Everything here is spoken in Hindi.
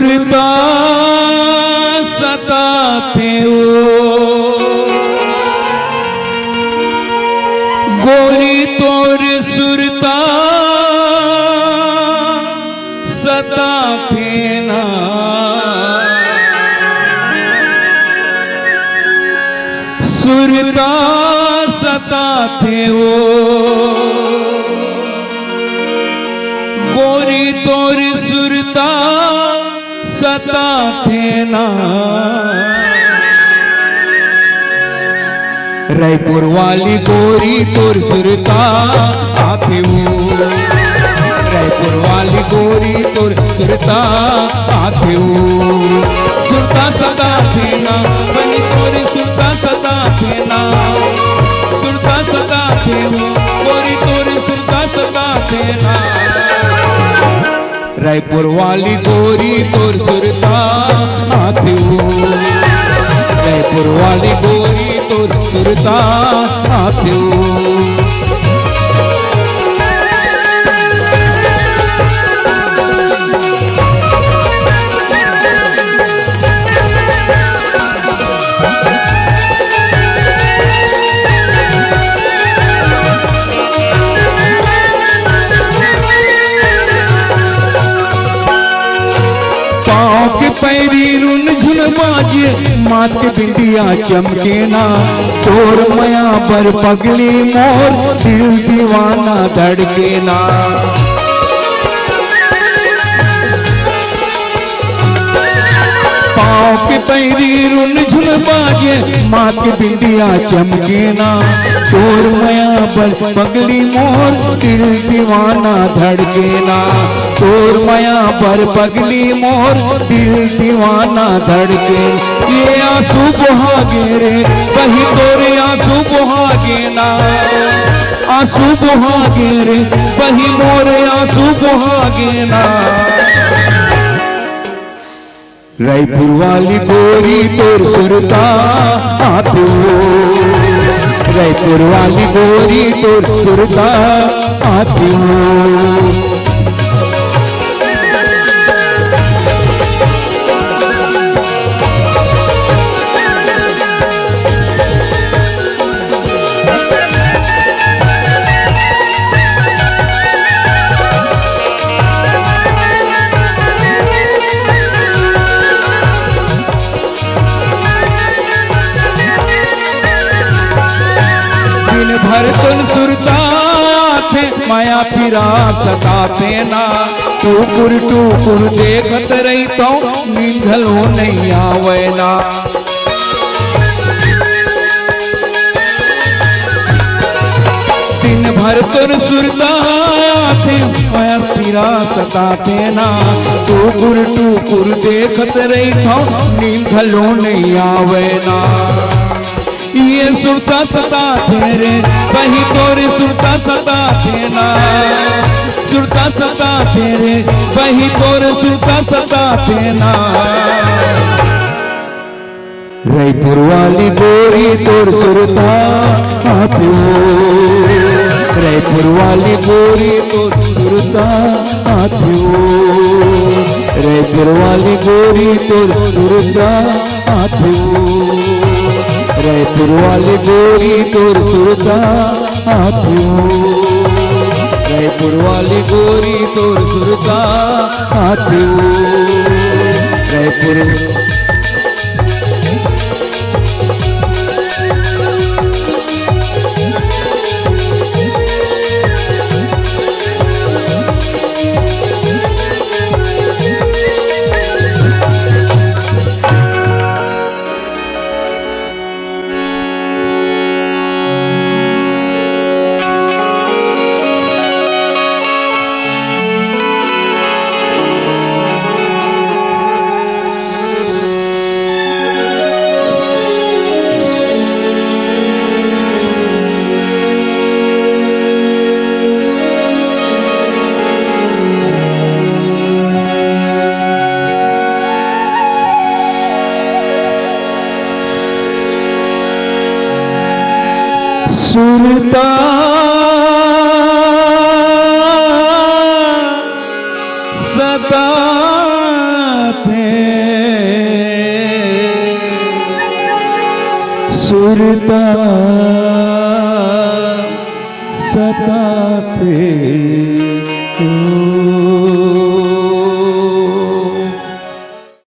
सुरता सताते गोरी तोर सुरता सताते ना सुरता सताते गोरी तोर सुरता सताते ना रायपुर वाली गोरी तोर सुरता आते हो रायपुर वाली गोरी तोर सुरता आते हो सुरता सताते ना बनी तोर सुरता सताते ना सुरता सताते हो गोरी तोर सुरता सताते ना रायपुर वाली गोरी तोर सुरता आते हो रायपुर वाली गोरी तोर सुरता आते हो पैरी रुन झुन बाजे मात बिंदिया चमके ना तोर मया पर पगली मोर दिल दीवाना धड़के ना पाँव के पैरी रुन झुन बाजे मात बिंदिया चमके ना तोर मया पर पगली मोर दिल दीवाना धड़के ना तोर मया पर पगली मोर दिल दीवाना धड़के ये आंसू बहागे रे वही तोरे आंसू बहागे ना आंसू बहागे रे वही मोरे आंसू बहागे ना रायपुर वाली गोरी तोर सुरता आते हो रायपुर वाली गोरी तोर सुरता आती हो भर तुम सुरता थे माया फिरा सताते ना टूकुर देखत रही तो नींदलो नहीं आवे ना दिन भर तुम सुरता थे माया फिरा सताते ना टूकुर देखत रही तो नींदलो नहीं आवे ना ये सुरता सताते रे वही तोरे सुरता सताते ना सुरता सताते रे वही तोरे सुरता सताते ना रायपुर वाली गोरी तोर सुरता आते हो रायपुर वाली गोरी तोर सुरता आते हो रायपुर वाली गोरी तोर सुरता आते हो रायपुर वाली गोरी तोर सुरता आती हो रायपुर वाली गोरी तोर सुरता आती हो रायपुर सुरता सताते सुरता सताते हो।